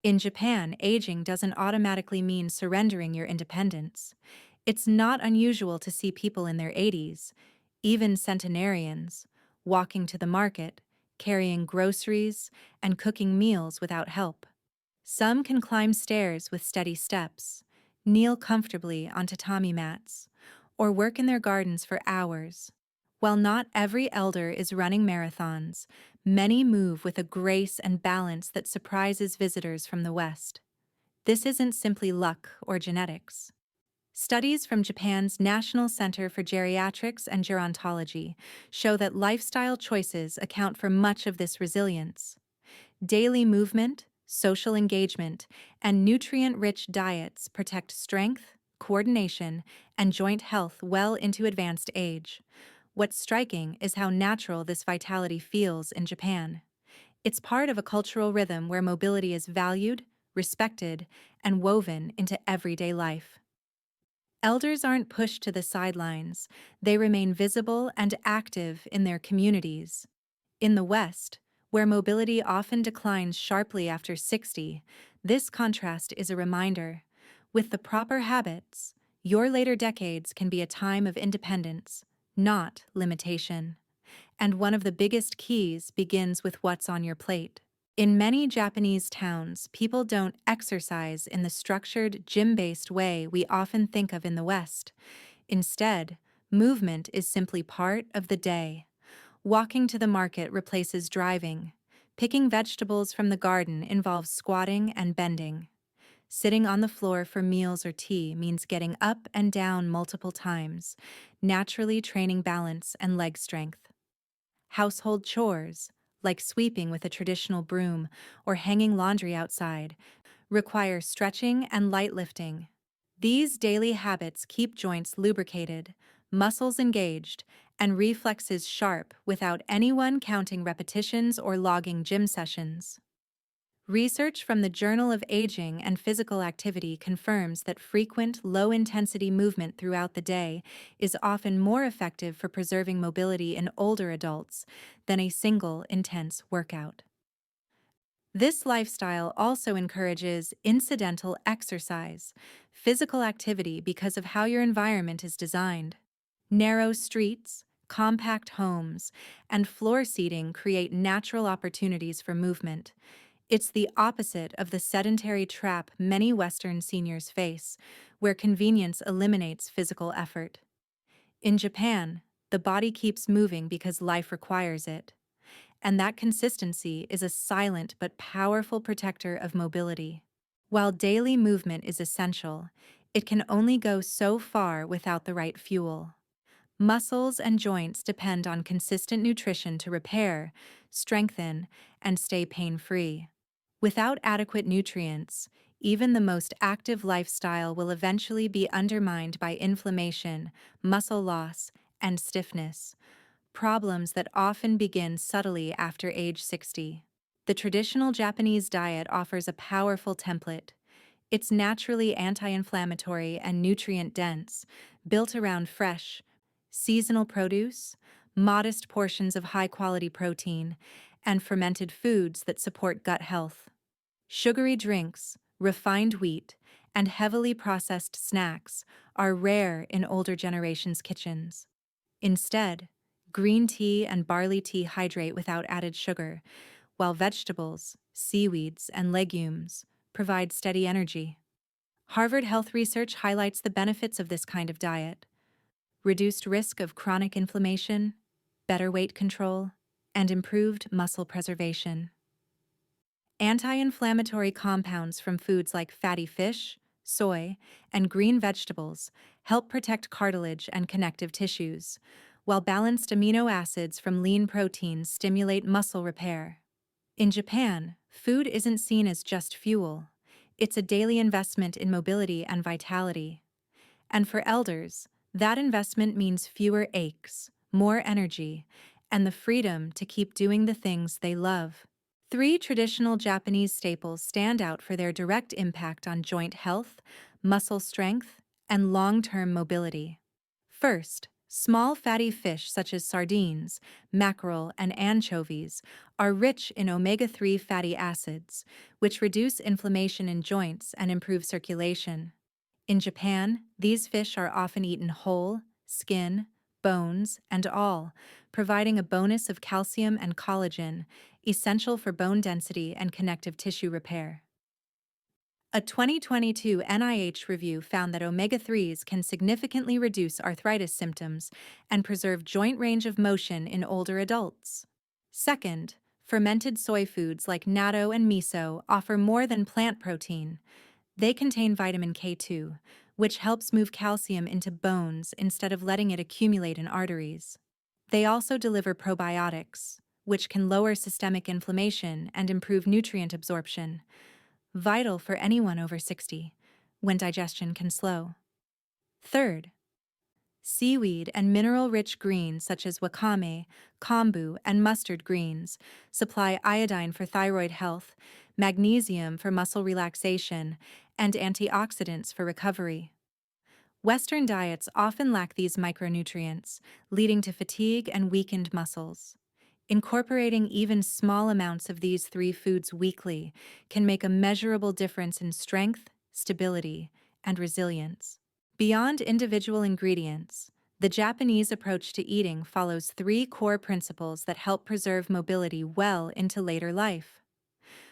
In Japan, aging doesn't automatically mean surrendering your independence. It's not unusual to see people in their 80s, even centenarians, walking to the market, carrying groceries, and cooking meals without help. Some can climb stairs with steady steps, kneel comfortably on tatami mats, or work in their gardens for hours. While not every elder is running marathons, many move with a grace and balance that surprises visitors from the West. This isn't simply luck or genetics. Studies from Japan's National Center for Geriatrics and Gerontology show that lifestyle choices account for much of this resilience. Daily movement, social engagement, and nutrient-rich diets protect strength, coordination, and joint health well into advanced age. What's striking is how natural this vitality feels in Japan. It's part of a cultural rhythm where mobility is valued, respected, and woven into everyday life. Elders aren't pushed to the sidelines, they remain visible and active in their communities. In the West, where mobility often declines sharply after 60, this contrast is a reminder. With the proper habits, your later decades can be a time of independence, not limitation. And one of the biggest keys begins with what's on your plate. In many Japanese towns, people don't exercise in the structured, gym-based way we often think of in the West. Instead, movement is simply part of the day. Walking to the market replaces driving. Picking vegetables from the garden involves squatting and bending. Sitting on the floor for meals or tea means getting up and down multiple times, naturally training balance and leg strength. Household chores, like sweeping with a traditional broom or hanging laundry outside, require stretching and light lifting. These daily habits keep joints lubricated, muscles engaged, and reflexes sharp without anyone counting repetitions or logging gym sessions. Research from the Journal of Aging and Physical Activity confirms that frequent, low-intensity movement throughout the day is often more effective for preserving mobility in older adults than a single, intense workout. This lifestyle also encourages incidental exercise, physical activity because of how your environment is designed. Narrow streets, compact homes, and floor seating create natural opportunities for movement. It's the opposite of the sedentary trap many Western seniors face, where convenience eliminates physical effort. In Japan, the body keeps moving because life requires it. And that consistency is a silent but powerful protector of mobility. While daily movement is essential, it can only go so far without the right fuel. Muscles and joints depend on consistent nutrition to repair, strengthen, and stay pain-free. Without adequate nutrients, even the most active lifestyle will eventually be undermined by inflammation, muscle loss, and stiffness, problems that often begin subtly after age 60. The traditional Japanese diet offers a powerful template. It's naturally anti-inflammatory and nutrient-dense, built around fresh, seasonal produce, modest portions of high-quality protein, and fermented foods that support gut health. Sugary drinks, refined wheat, and heavily processed snacks are rare in older generations' kitchens. Instead, green tea and barley tea hydrate without added sugar, while vegetables, seaweeds, and legumes provide steady energy. Harvard Health research highlights the benefits of this kind of diet: reduced risk of chronic inflammation, better weight control, and improved muscle preservation. Anti-inflammatory compounds from foods like fatty fish, soy, and green vegetables help protect cartilage and connective tissues, while balanced amino acids from lean proteins stimulate muscle repair. In Japan, food isn't seen as just fuel. It's a daily investment in mobility and vitality. And for elders, that investment means fewer aches, more energy, and the freedom to keep doing the things they love. Three traditional Japanese staples stand out for their direct impact on joint health, muscle strength, and long-term mobility. First, Small fatty fish such as sardines, mackerel, and anchovies are rich in omega-3 fatty acids, which reduce inflammation in joints and improve circulation. In Japan, these fish are often eaten whole, skin, bones, and all, providing a bonus of calcium and collagen, essential for bone density and connective tissue repair. A 2022 NIH review found that omega-3s can significantly reduce arthritis symptoms and preserve joint range of motion in older adults. Second, fermented soy foods like natto and miso offer more than plant protein. They contain vitamin K2, which helps move calcium into bones instead of letting it accumulate in arteries. They also deliver probiotics, which can lower systemic inflammation and improve nutrient absorption, vital for anyone over 60, when digestion can slow. Third, seaweed and mineral-rich greens such as wakame, kombu, and mustard greens supply iodine for thyroid health, magnesium for muscle relaxation, and antioxidants for recovery. Western diets often lack these micronutrients, leading to fatigue and weakened muscles. Incorporating even small amounts of these three foods weekly can make a measurable difference in strength, stability, and resilience. Beyond individual ingredients, the Japanese approach to eating follows three core principles that help preserve mobility well into later life.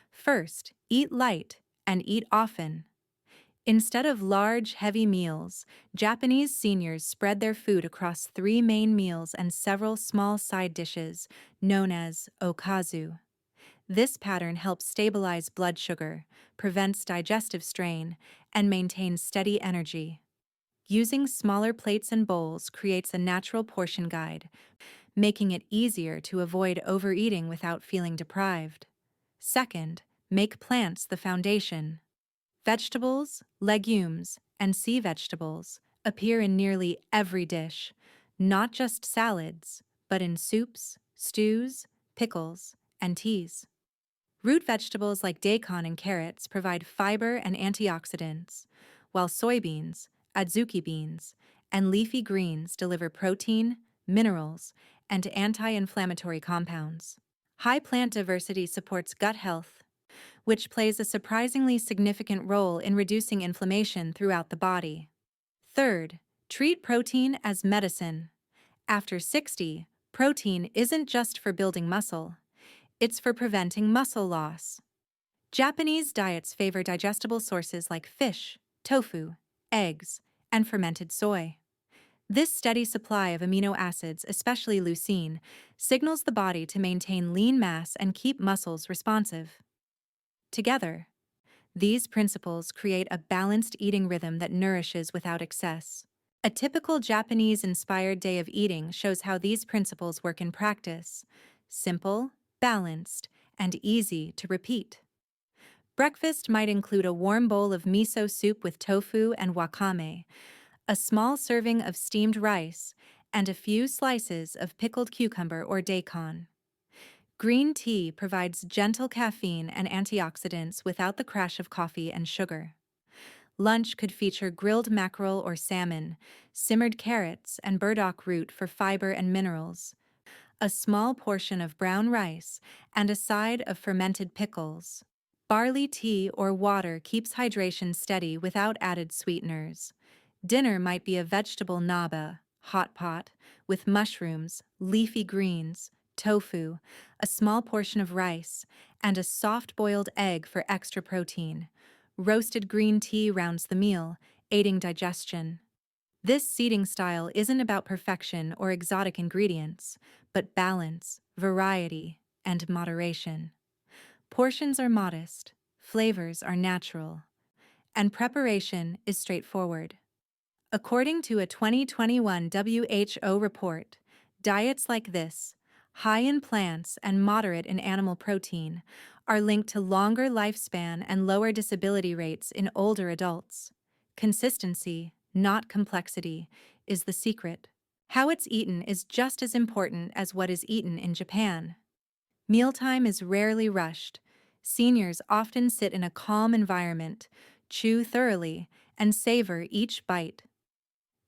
First, eat light and eat often. Instead of large, heavy meals, Japanese seniors spread their food across three main meals and several small side dishes, known as okazu. This pattern helps stabilize blood sugar, prevents digestive strain, and maintains steady energy. Using smaller plates and bowls creates a natural portion guide, making it easier to avoid overeating without feeling deprived. Second, make plants the foundation. Vegetables, legumes, and sea vegetables appear in nearly every dish, not just salads, but in soups, stews, pickles, and teas. Root vegetables like daikon and carrots provide fiber and antioxidants, while soybeans, adzuki beans, and leafy greens deliver protein, minerals, and anti-inflammatory compounds. High plant diversity supports gut health, which plays a surprisingly significant role in reducing inflammation throughout the body. Third, treat protein as medicine. After 60, protein isn't just for building muscle, it's for preventing muscle loss. Japanese diets favor digestible sources like fish, tofu, eggs, and fermented soy. This steady supply of amino acids, especially leucine, signals the body to maintain lean mass and keep muscles responsive. Together, these principles create a balanced eating rhythm that nourishes without excess. A typical Japanese-inspired day of eating shows how these principles work in practice: simple, balanced, and easy to repeat. Breakfast might include a warm bowl of miso soup with tofu and wakame, a small serving of steamed rice, and a few slices of pickled cucumber or daikon. Green tea provides gentle caffeine and antioxidants without the crash of coffee and sugar. Lunch could feature grilled mackerel or salmon, simmered carrots, and burdock root for fiber and minerals, a small portion of brown rice, and a side of fermented pickles. Barley tea or water keeps hydration steady without added sweeteners. Dinner might be a vegetable naba, hot pot, with mushrooms, leafy greens, tofu, a small portion of rice, and a soft-boiled egg for extra protein. Roasted green tea rounds the meal, aiding digestion. This seating style isn't about perfection or exotic ingredients, but balance, variety, and moderation. Portions are modest, flavors are natural, and preparation is straightforward. According to a 2021 WHO report, diets like this, high in plants and moderate in animal protein, are linked to longer lifespan and lower disability rates in older adults. Consistency, not complexity, is the secret. How it's eaten is just as important as what is eaten in Japan. Mealtime is rarely rushed. Seniors often sit in a calm environment, chew thoroughly, and savor each bite.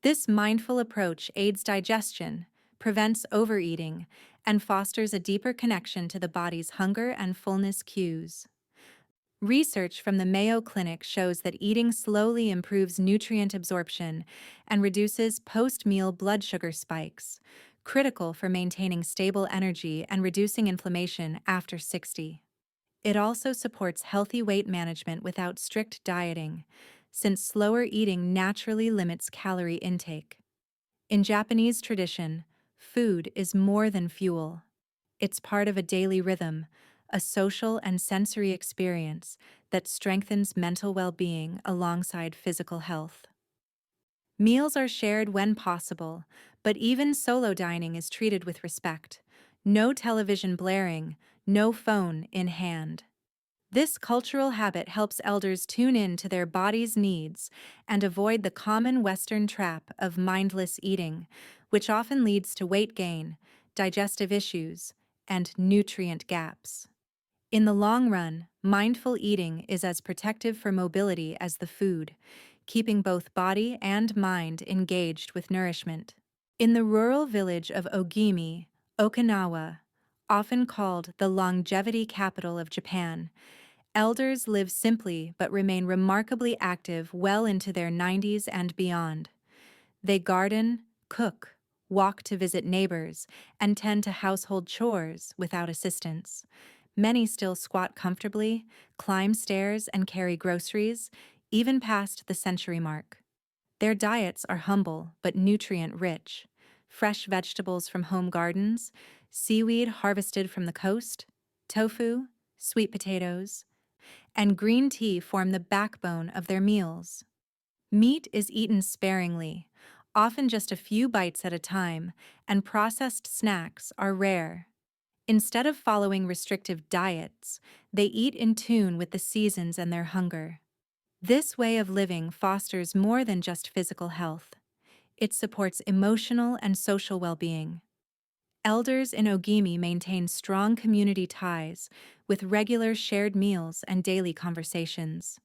This mindful approach aids digestion, prevents overeating, and fosters a deeper connection to the body's hunger and fullness cues. Research from the Mayo Clinic shows that eating slowly improves nutrient absorption and reduces post-meal blood sugar spikes, critical for maintaining stable energy and reducing inflammation after 60. It also supports healthy weight management without strict dieting, since slower eating naturally limits calorie intake. In Japanese tradition, food is more than fuel. It's part of a daily rhythm, a social and sensory experience that strengthens mental well-being alongside physical health. Meals are shared when possible, but even solo dining is treated with respect. No television blaring, no phone in hand. This cultural habit helps elders tune in to their body's needs and avoid the common Western trap of mindless eating, which often leads to weight gain, digestive issues, and nutrient gaps. In the long run, mindful eating is as protective for mobility as the food, keeping both body and mind engaged with nourishment. In the rural village of Ogimi, Okinawa, often called the longevity capital of Japan, elders live simply but remain remarkably active well into their 90s and beyond. They garden, cook, walk to visit neighbors, and tend to household chores without assistance. Many still squat comfortably, climb stairs, and carry groceries, even past the century mark. Their diets are humble but nutrient-rich. Fresh vegetables from home gardens, seaweed harvested from the coast, tofu, sweet potatoes, and green tea form the backbone of their meals. Meat is eaten sparingly, often just a few bites at a time, and processed snacks are rare. Instead of following restrictive diets, they eat in tune with the seasons and their hunger. This way of living fosters more than just physical health. It supports emotional and social well-being. Elders in Ogimi maintain strong community ties with regular shared meals and daily conversations.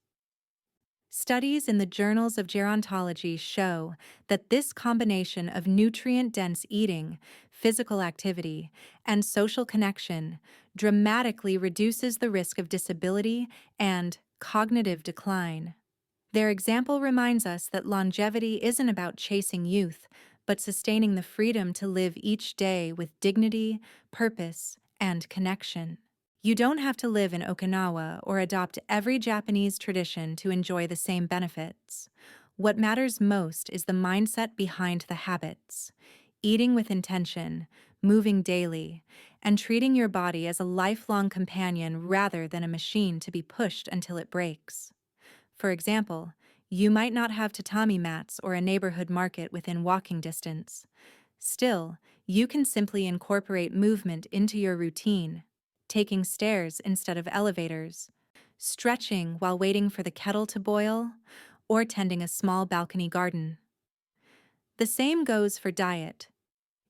Studies in the journals of gerontology show that this combination of nutrient-dense eating, physical activity, and social connection dramatically reduces the risk of disability and cognitive decline. Their example reminds us that longevity isn't about chasing youth, but sustaining the freedom to live each day with dignity, purpose, and connection. You don't have to live in Okinawa or adopt every Japanese tradition to enjoy the same benefits. What matters most is the mindset behind the habits. Eating with intention, moving daily, and treating your body as a lifelong companion rather than a machine to be pushed until it breaks. For example, you might not have tatami mats or a neighborhood market within walking distance. Still, you can simply incorporate movement into your routine, taking stairs instead of elevators, stretching while waiting for the kettle to boil, or tending a small balcony garden. The same goes for diet.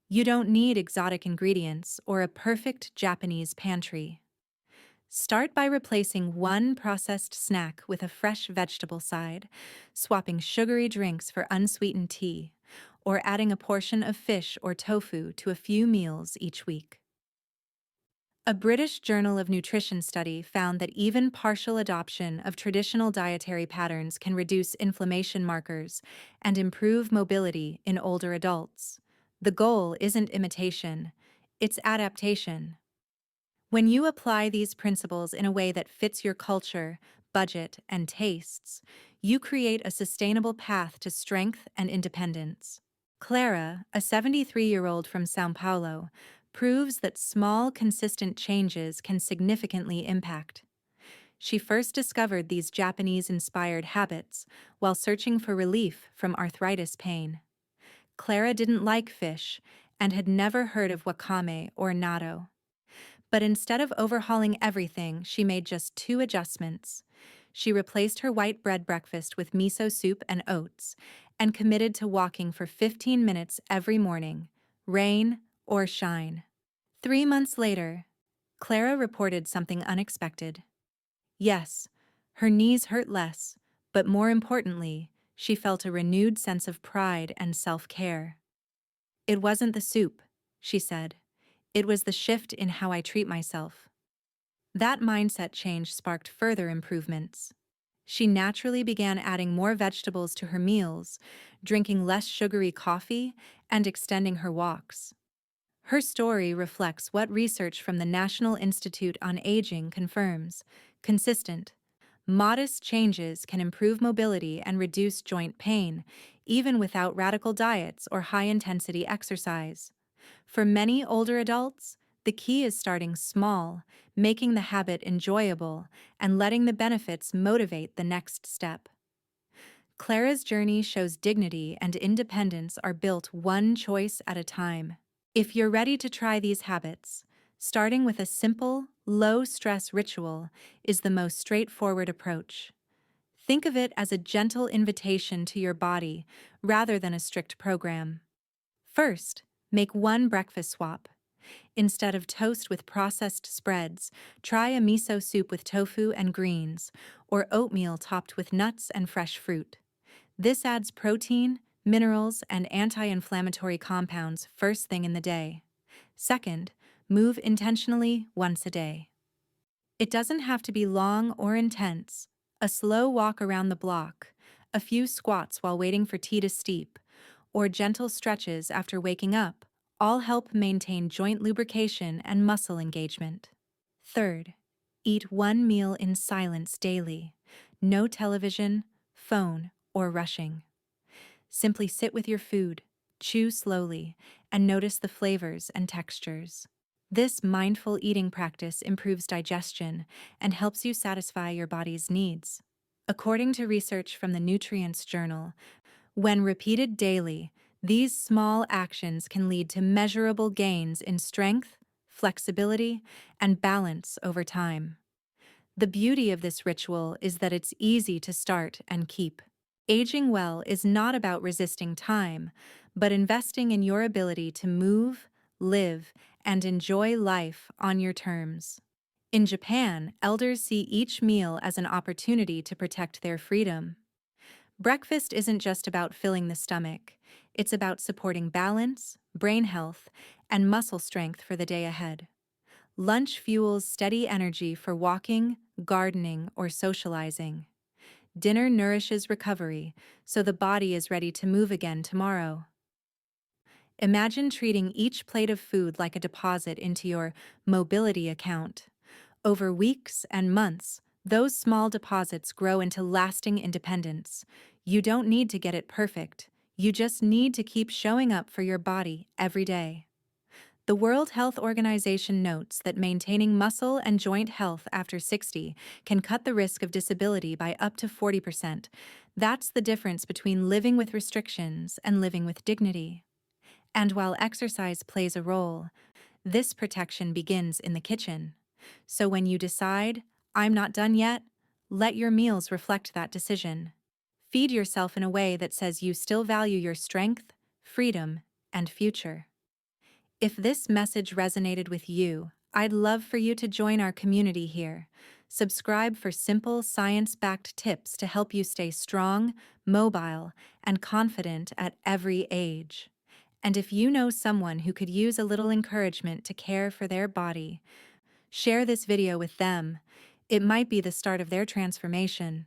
You don't need exotic ingredients or a perfect Japanese pantry. Start by replacing one processed snack with a fresh vegetable side, swapping sugary drinks for unsweetened tea, or adding a portion of fish or tofu to a few meals each week. A British Journal of Nutrition study found that even partial adoption of traditional dietary patterns can reduce inflammation markers and improve mobility in older adults. The goal isn't imitation, it's adaptation. When you apply these principles in a way that fits your culture, budget, and tastes, you create a sustainable path to strength and independence. Clara, a 73-year-old from São Paulo, proves that small, consistent changes can significantly impact. She first discovered these Japanese-inspired habits while searching for relief from arthritis pain. Clara didn't like fish and had never heard of wakame or natto. But instead of overhauling everything, she made just 2 adjustments. She replaced her white bread breakfast with miso soup and oats, and committed to walking for 15 minutes every morning, rain or shine. 3 months later, Clara reported something unexpected. Yes, her knees hurt less, but more importantly, She felt a renewed sense of pride and self-care. "It wasn't the soup," she said. "It was the shift in how I treat myself." That mindset change sparked further improvements. She naturally began adding more vegetables to her meals, drinking less sugary coffee, and extending her walks. Her story reflects what research from the National Institute on Aging confirms: consistent, modest changes can improve mobility and reduce joint pain, even without radical diets or high-intensity exercise. For many older adults, the key is starting small, making the habit enjoyable, and letting the benefits motivate the next step. Clara's journey shows dignity and independence are built one choice at a time. If you're ready to try these habits, starting with a simple, low-stress ritual is the most straightforward approach. Think of it as a gentle invitation to your body rather than a strict program. First, make one breakfast swap. Instead of toast with processed spreads, try a miso soup with tofu and greens, or oatmeal topped with nuts and fresh fruit. This adds protein, minerals, and anti-inflammatory compounds first thing in the day. Second, move intentionally once a day. It doesn't have to be long or intense. A slow walk around the block, a few squats while waiting for tea to steep, or gentle stretches after waking up all help maintain joint lubrication and muscle engagement. Third, eat one meal in silence daily. No television, phone, or rushing. Simply sit with your food, chew slowly, and notice the flavors and textures. This mindful eating practice improves digestion and helps you satisfy your body's needs. According to research from the Nutrients Journal, when repeated daily, these small actions can lead to measurable gains in strength, flexibility, and balance over time. The beauty of this ritual is that it's easy to start and keep. Aging well is not about resisting time, but investing in your ability to move, live, and enjoy life on your terms. In Japan, elders see each meal as an opportunity to protect their freedom. Breakfast isn't just about filling the stomach, it's about supporting balance, brain health, and muscle strength for the day ahead. Lunch fuels steady energy for walking, gardening, or socializing. Dinner nourishes recovery, so the body is ready to move again tomorrow. Imagine treating each plate of food like a deposit into your mobility account. Over weeks and months, those small deposits grow into lasting independence. You don't need to get it perfect. You just need to keep showing up for your body every day. The World Health Organization notes that maintaining muscle and joint health after 60 can cut the risk of disability by up to 40%. That's the difference between living with restrictions and living with dignity. And while exercise plays a role, this protection begins in the kitchen. So when you decide, "I'm not done yet," let your meals reflect that decision. Feed yourself in a way that says you still value your strength, freedom, and future. If this message resonated with you, I'd love for you to join our community here. Subscribe for simple, science-backed tips to help you stay strong, mobile, and confident at every age. And if you know someone who could use a little encouragement to care for their body, share this video with them. It might be the start of their transformation.